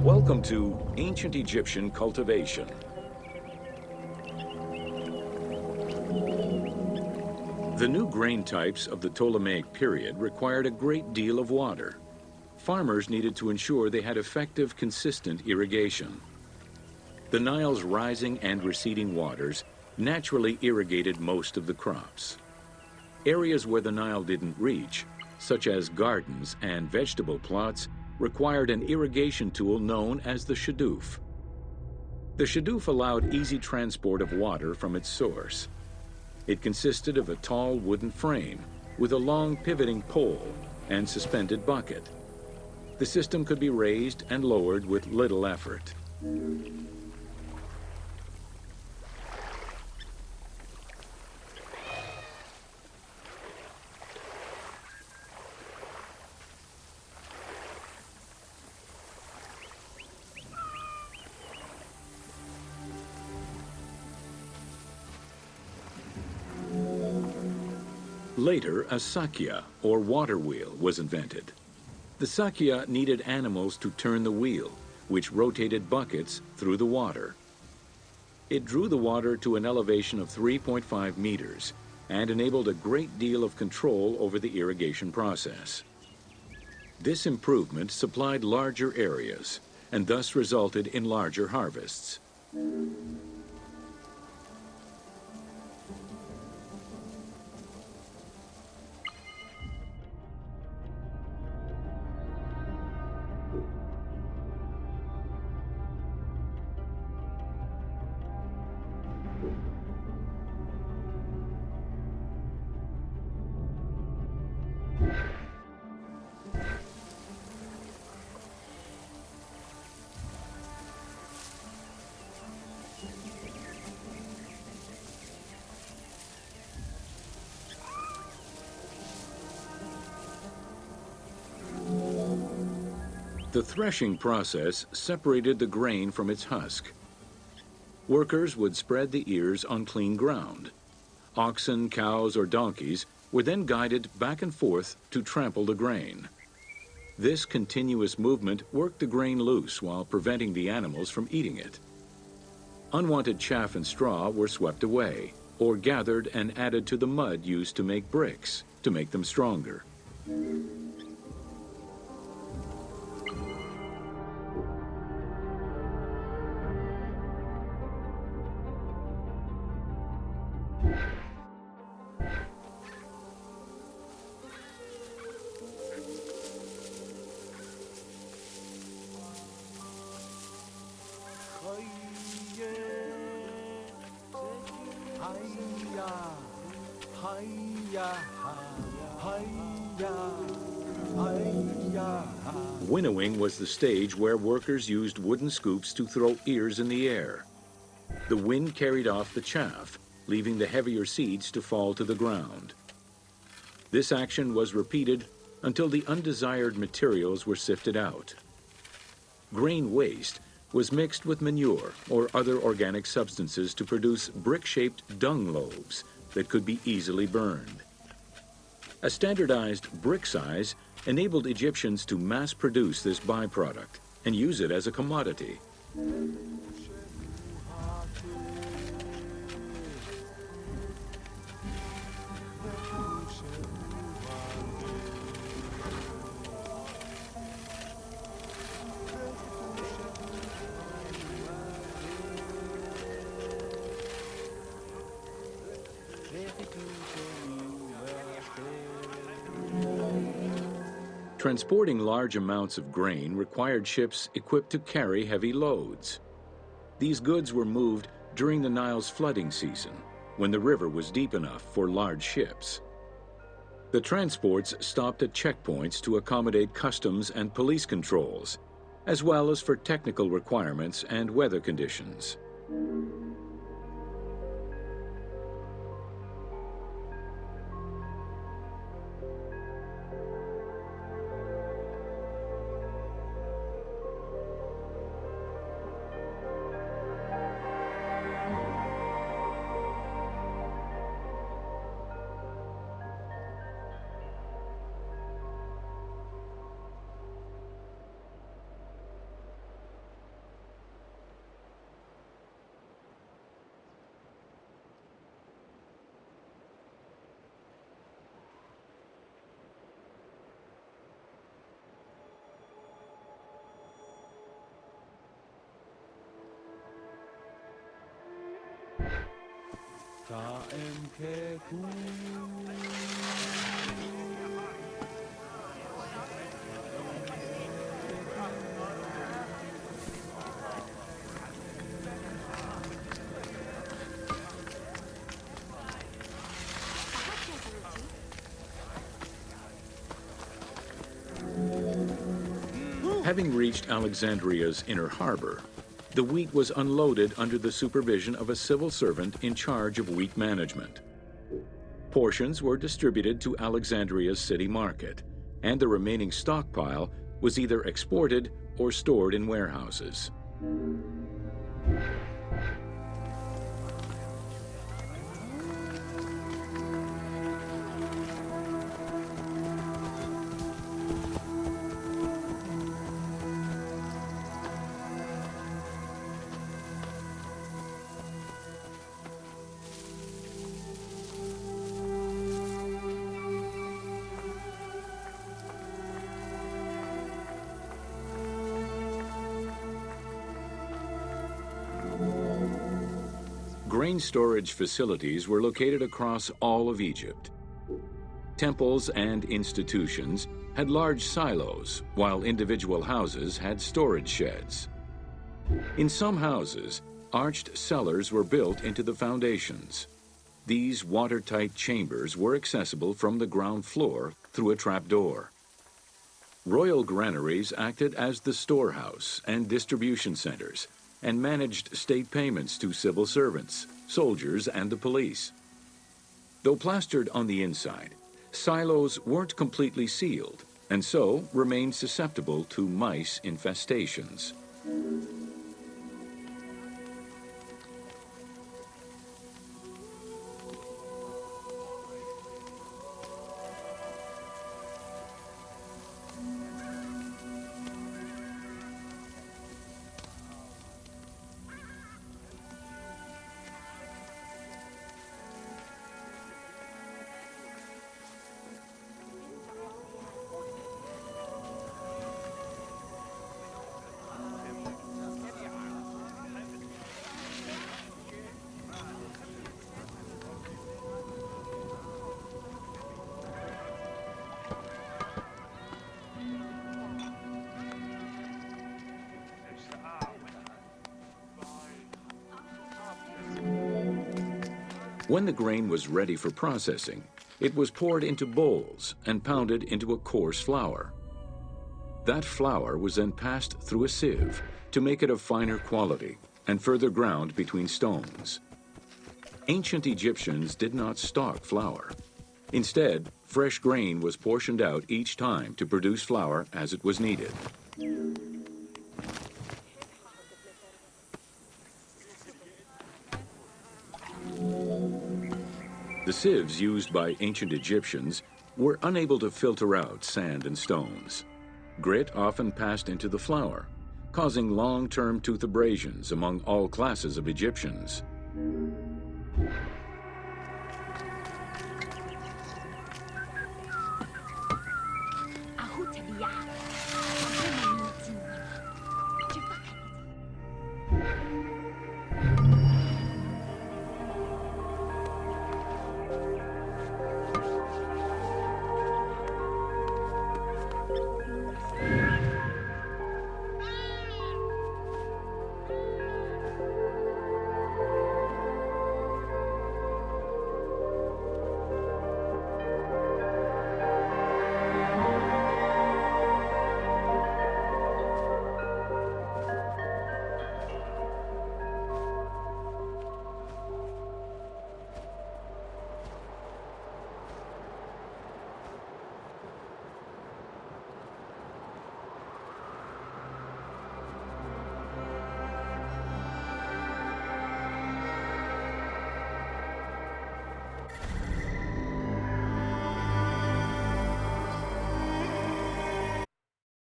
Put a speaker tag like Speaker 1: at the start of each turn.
Speaker 1: Welcome to Ancient Egyptian Cultivation. The new grain types of the Ptolemaic period required a great deal of water. Farmers needed to ensure they had effective, consistent irrigation. The Nile's rising and receding waters naturally irrigated most of the crops. Areas where the Nile didn't reach, such as gardens and vegetable plots, required an irrigation tool known as the shadoof. The shadoof allowed easy transport of water from its source. It consisted of a tall wooden frame with a long pivoting pole and suspended bucket. The system could be raised and lowered with little effort. Later, a sakya, or water wheel, was invented. The sakya needed animals to turn the wheel, which rotated buckets through the water. It drew the water to an elevation of 3.5 meters and enabled a great deal of control over the irrigation process. This improvement supplied larger areas and thus resulted in larger harvests. The threshing process separated the grain from its husk. Workers would spread the ears on clean ground. Oxen, cows, or donkeys were then guided back and forth to trample the grain. This continuous movement worked the grain loose while preventing the animals from eating it. Unwanted chaff and straw were swept away, or gathered and added to the mud used to make bricks, to make them stronger. Winnowing was the stage where workers used wooden scoops to throw ears in the air. The wind carried off the chaff, leaving the heavier seeds to fall to the ground. This action was repeated until the undesired materials were sifted out. Grain waste was mixed with manure or other organic substances to produce brick-shaped dung loaves that could be easily burned. A standardized brick size enabled Egyptians to mass produce this byproduct and use it as a commodity. Transporting large amounts of grain required ships equipped to carry heavy loads. These goods were moved during the Nile's flooding season, when the river was deep enough for large ships. The transports stopped at checkpoints to accommodate customs and police controls, as well as for technical requirements and weather conditions. Having reached Alexandria's inner harbor, the wheat was unloaded under the supervision of a civil servant in charge of wheat management. Portions were distributed to Alexandria's city market, and the remaining stockpile was either exported or stored in warehouses. Grain storage facilities were located across all of Egypt. Temples and institutions had large silos, while individual houses had storage sheds. In some houses, arched cellars were built into the foundations. These watertight chambers were accessible from the ground floor through a trapdoor. Royal granaries acted as the storehouse and distribution centers, and managed state payments to civil servants, soldiers, and the police. Though plastered on the inside, silos weren't completely sealed, and so remained susceptible to mice infestations. When the grain was ready for processing, it was poured into bowls and pounded into a coarse flour. That flour was then passed through a sieve to make it of finer quality and further ground between stones. Ancient Egyptians did not stock flour. Instead, fresh grain was portioned out each time to produce flour as it was needed. The sieves used by ancient Egyptians were unable to filter out sand and stones. Grit often passed into the flour, causing long-term tooth abrasions among all classes of Egyptians.